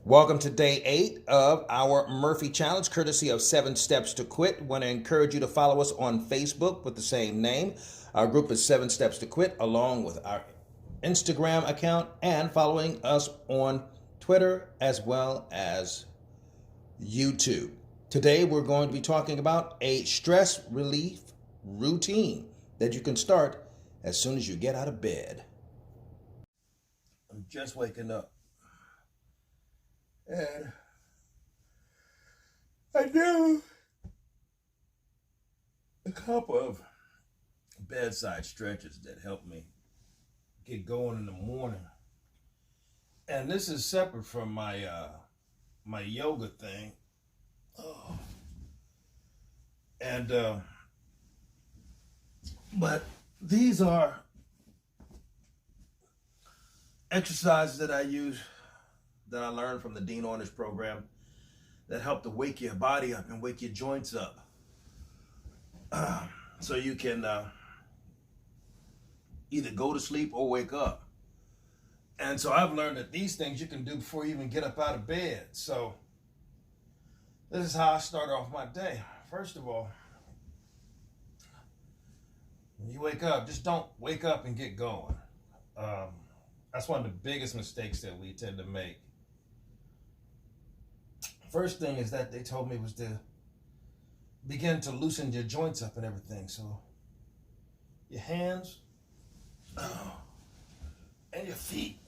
Welcome to day 8 of our Murphy Challenge, courtesy of 7 Steps to Quit. Want to encourage you to follow us on Facebook with the same name. Our group is 7 Steps to Quit, along with our Instagram account, and following us on Twitter as well as YouTube. Today we're going to be talking about a stress relief routine that you can start as soon as you get out of bed. I'm just waking up. And I do a couple of bedside stretches that help me get going in the morning. And this is separate from my my yoga thing. Oh. And but these are exercises that I use that I learned from the Dean Ornish program that help to wake your body up and wake your joints up, so you can either go to sleep or wake up. And so I've learned that these things you can do before you even get up out of bed. So this is how I start off my day. First of all, when you wake up, just don't wake up and get going. That's one of the biggest mistakes that we tend to make. First thing is that they told me was to begin to loosen your joints up and everything. So your hands and your feet,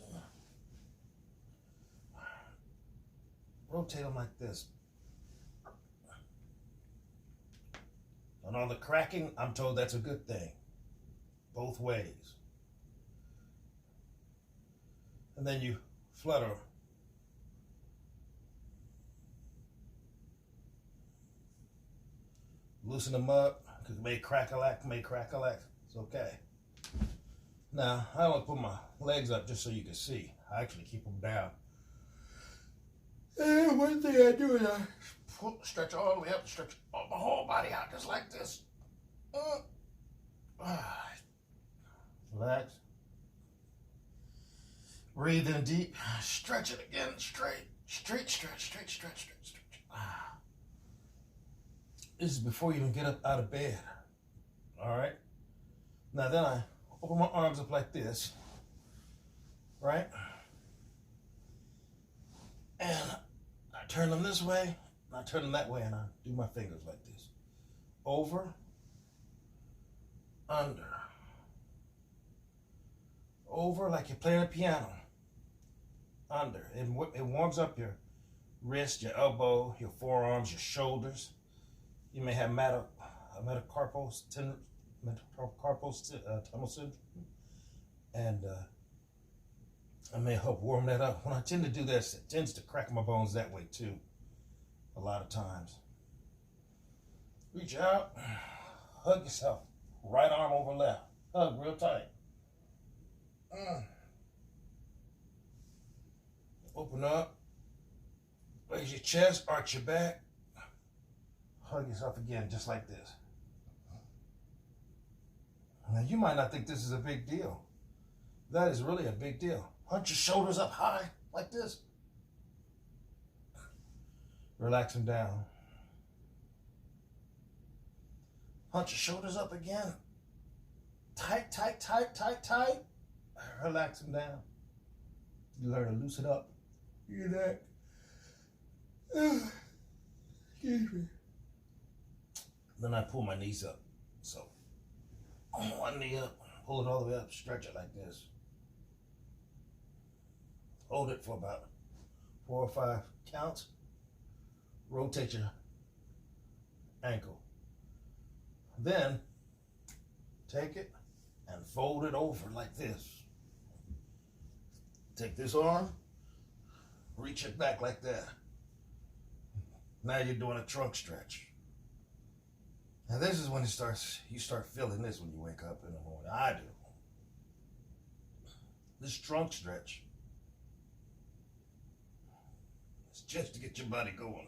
rotate them like this. And all the cracking, I'm told that's a good thing, both ways. And then you flutter. Loosen them up, because it may crack-a-lack. It's okay. Now, I only put my legs up just so you can see. I actually keep them down. And one thing I do is I stretch all the way up, stretch my whole body out just like this. Relax. Breathe in deep. Stretch it again. Straight stretch. This is before you even get up out of bed. All right? Now then I open my arms up like this. Right? And I turn them this way, and I turn them that way, and I do my fingers like this. Over, under. Over like you're playing a piano. Under. It warms up your wrist, your elbow, your forearms, your shoulders. You may have metacarpal tunnel syndrome, and I may help warm that up. When I tend to do this, it tends to crack my bones that way too, a lot of times. Reach out, hug yourself, right arm over left, hug real tight. Open up, raise your chest, arch your back. Hug yourself again, just like this. Now, you might not think this is a big deal. That is really a big deal. Hunch your shoulders up high, like this. Relax them down. Hunch your shoulders up again. Tight. Relax them down. You learn to loosen up your neck. Excuse me. Then I pull my knees up. So, one knee up, pull it all the way up, stretch it like this. Hold it for about 4 or 5 counts. Rotate your ankle. Then, take it and fold it over like this. Take this arm, reach it back like that. Now you're doing a trunk stretch. Now this is when you start feeling this when you wake up in the morning. I do. This trunk stretch is just to get your body going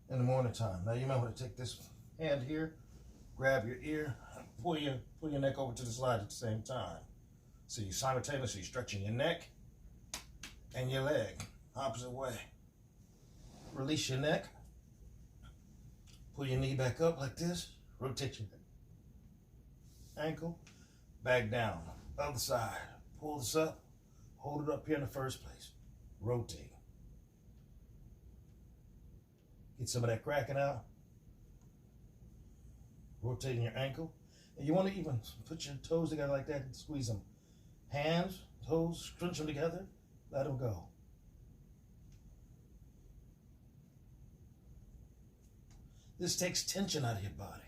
in the morning time. Now you might want to take this hand here, grab your ear, and pull your neck over to the side at the same time. So you're simultaneously stretching your neck and your leg. Opposite way. Release your neck. Pull your knee back up like this. Rotate your ankle. Back down. Other side. Pull this up. Hold it up here in the first place. Rotate. Get some of that cracking out. Rotating your ankle. And you want to even put your toes together like that and squeeze them. Hands, toes, crunch them together. Let them go. This takes tension out of your body.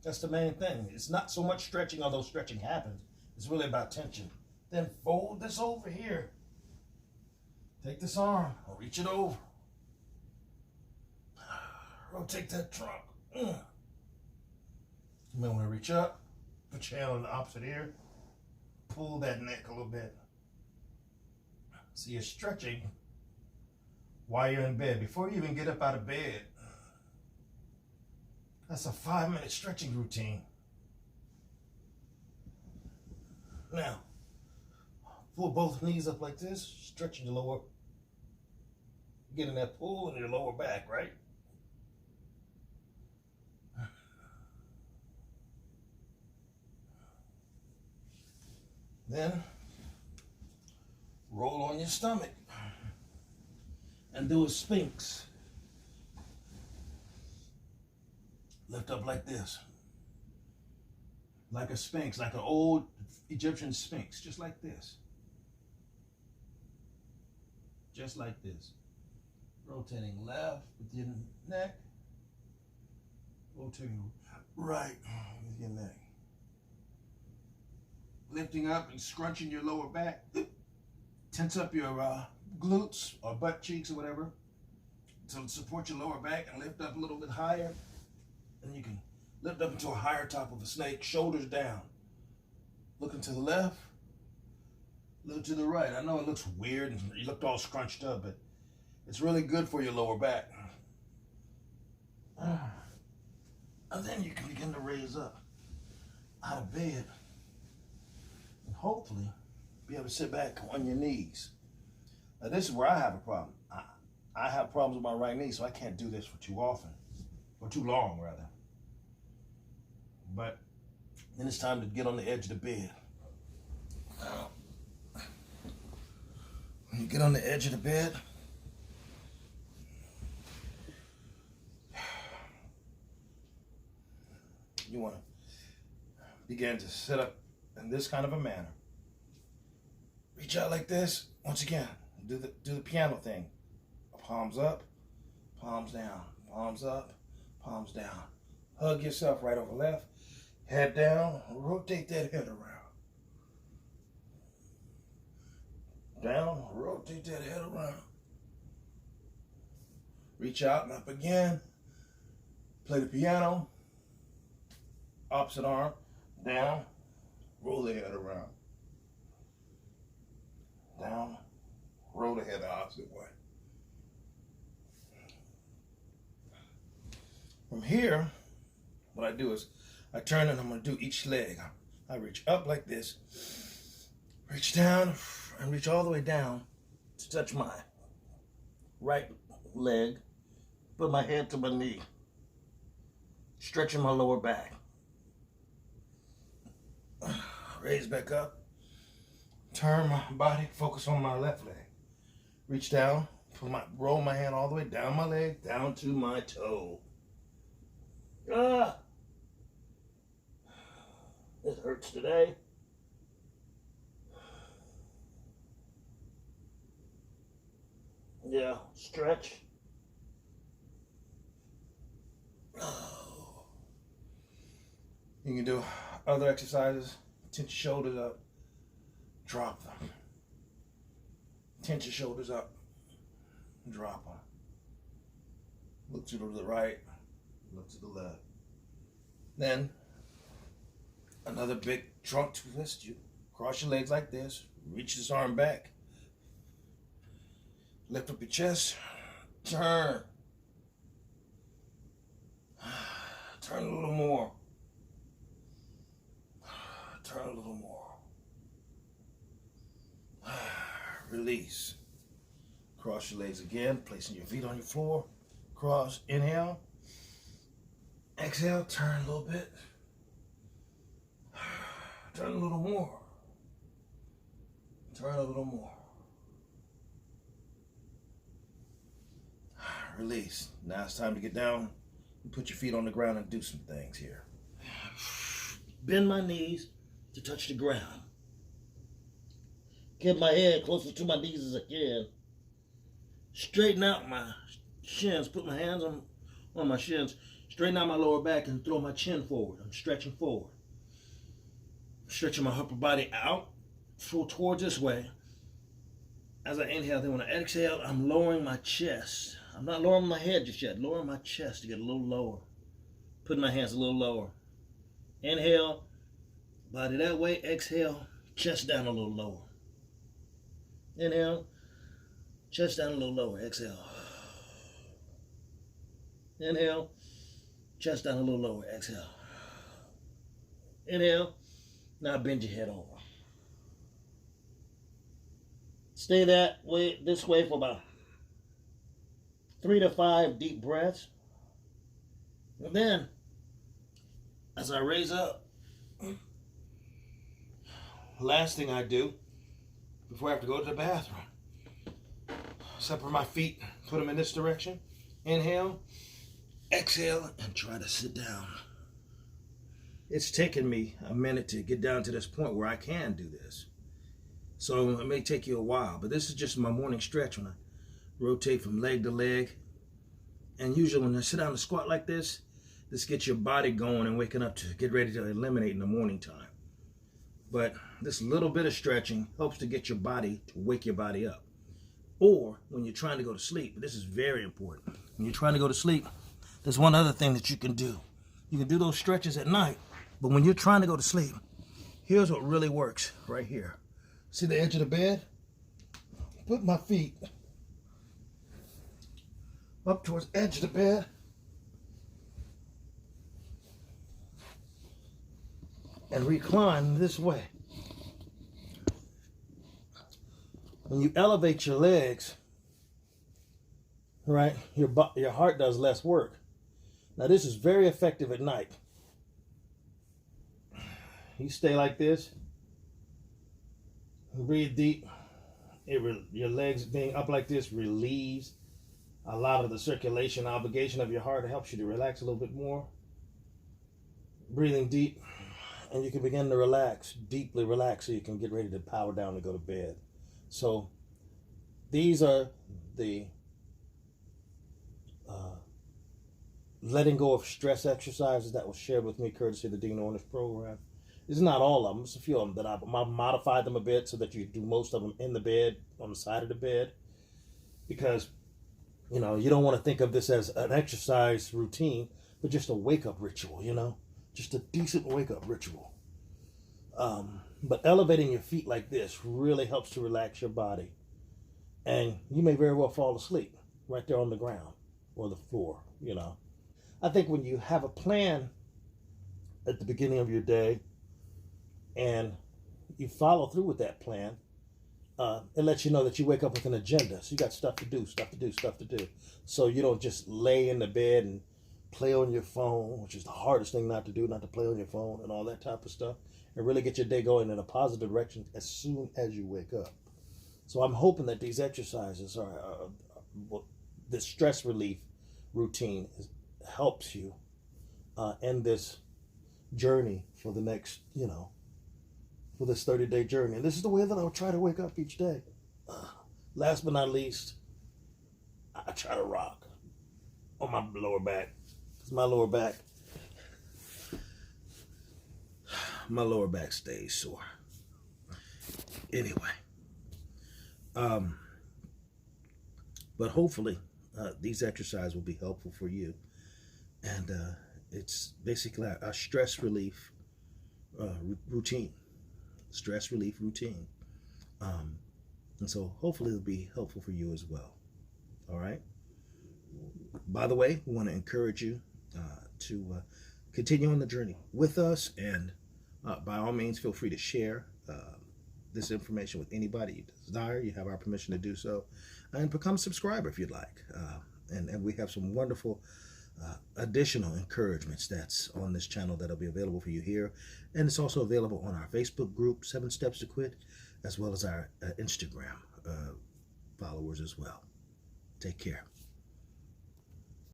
That's the main thing. It's not so much stretching, although stretching happens. It's really about tension. Then fold this over here. Take this arm, reach it over. Rotate that trunk. You may want to reach up, put your hand on the opposite ear, pull that neck a little bit. So you're stretching while you're in bed. Before you even get up out of bed, that's a 5-minute stretching routine. Now, pull both knees up like this, stretching your lower, getting that pull in your lower back, right? Then, roll on your stomach and do a sphinx. Lift up like this. Like a sphinx, like an old Egyptian sphinx, just like this. Just like this. Rotating left with your neck. Rotating right with your neck. Lifting up and scrunching your lower back. Tense up your glutes or butt cheeks or whatever to support your lower back and lift up a little bit higher. And you can lift up into a higher top of a snake, shoulders down. Looking to the left, look to the right. I know it looks weird and you look all scrunched up, but it's really good for your lower back. And then you can begin to raise up out of bed and hopefully be able to sit back on your knees. Now this is where I have a problem. I have problems with my right knee, so I can't do this for too often, or too long rather. But then it's time to get on the edge of the bed. Now, when you get on the edge of the bed, you want to begin to sit up in this kind of a manner. Reach out like this. Once again, do the piano thing. Palms up, palms down, palms up, palms down. Hug yourself right over left. Head down, rotate that head around. Down, rotate that head around. Reach out and up again. Play the piano. Opposite arm, down, roll the head around. Down, roll the head the opposite way. From here, what I do is I turn and I'm going to do each leg. I reach up like this, reach down, and reach all the way down to touch my right leg, put my head to my knee, stretching my lower back. Raise back up, turn my body, focus on my left leg. Reach down, roll my hand all the way down my leg, down to my toe. It hurts today. Yeah, stretch. You can do other exercises. Tense your shoulders up. Drop them. Tense your shoulders up. Drop them. Look to the right. Look to the left. Then, another big trunk twist. You cross your legs like this. Reach this arm back. Lift up your chest. Turn. Turn a little more. Turn a little more. Release. Cross your legs again, placing your feet on your floor. Cross, inhale. Exhale, turn a little bit. Turn a little more. Turn a little more. Release. Now it's time to get down and put your feet on the ground and do some things here. Bend my knees to touch the ground. Get my head closer to my knees as I can. Straighten out my shins. Put my hands on my shins. Straighten out my lower back and throw my chin forward. I'm stretching forward. Stretching my upper body out, towards this way. As I inhale, then when I exhale, I'm lowering my chest. I'm not lowering my head just yet. Lowering my chest to get a little lower. Putting my hands a little lower. Inhale, body that way. Exhale, chest down a little lower. Inhale, chest down a little lower. Exhale. Inhale, chest down a little lower. Exhale. Inhale. Now bend your head over. Stay this way for about 3 to 5 deep breaths. And then, as I raise up, last thing I do before I have to go to the bathroom, separate my feet, put them in this direction. Inhale, exhale, and try to sit down. It's taken me a minute to get down to this point where I can do this. So it may take you a while, but this is just my morning stretch when I rotate from leg to leg. And usually when I sit down and squat like this gets your body going and waking up to get ready to eliminate in the morning time. But this little bit of stretching helps to get your body, to wake your body up. Or when you're trying to go to sleep, this is very important. When you're trying to go to sleep, there's one other thing that you can do. You can do those stretches at night, but when you're trying to go to sleep, here's what really works right here. See the edge of the bed? Put my feet up towards the edge of the bed. And recline this way. When you elevate your legs, right, your heart does less work. Now this is very effective at night. You stay like this. Breathe deep. Your legs being up like this relieves a lot of the circulation obligation of your heart. It helps you to relax a little bit more. Breathing deep. And you can begin to relax, deeply relax, so you can get ready to power down and go to bed. So these are the letting go of stress exercises that was shared with me courtesy of the Dean Ornish program. It's not all of them. It's a few of them that I've modified them a bit so that you do most of them in the bed, on the side of the bed. Because, you don't want to think of this as an exercise routine, but just a wake-up ritual, Just a decent wake-up ritual. But elevating your feet like this really helps to relax your body. And you may very well fall asleep right there on the ground or the floor, I think when you have a plan at the beginning of your day and you follow through with that plan, it lets you know that you wake up with an agenda. So you got stuff to do. So you don't just lay in the bed and play on your phone, which is the hardest thing not to do, not to play on your phone and all that type of stuff, and really get your day going in a positive direction as soon as you wake up. So I'm hoping that these exercises this stress relief routine helps you end this journey for the next, for this 30-day journey. And this is the way that I would try to wake up each day. Last but not least, I try to rock on my lower back. Because my lower back stays sore. Anyway. But hopefully these exercises will be helpful for you. And it's basically a stress relief routine. Stress relief routine. And so hopefully it'll be helpful for you as well. All right? By the way, we want to encourage you to continue on the journey with us. And by all means, feel free to share this information with anybody you desire. You have our permission to do so. and become a subscriber if you'd like. And we have some wonderful additional encouragements that's on this channel that'll be available for you here. And it's also available on our Facebook group, 7 Steps to Quit, as well as our Instagram followers as well. Take care.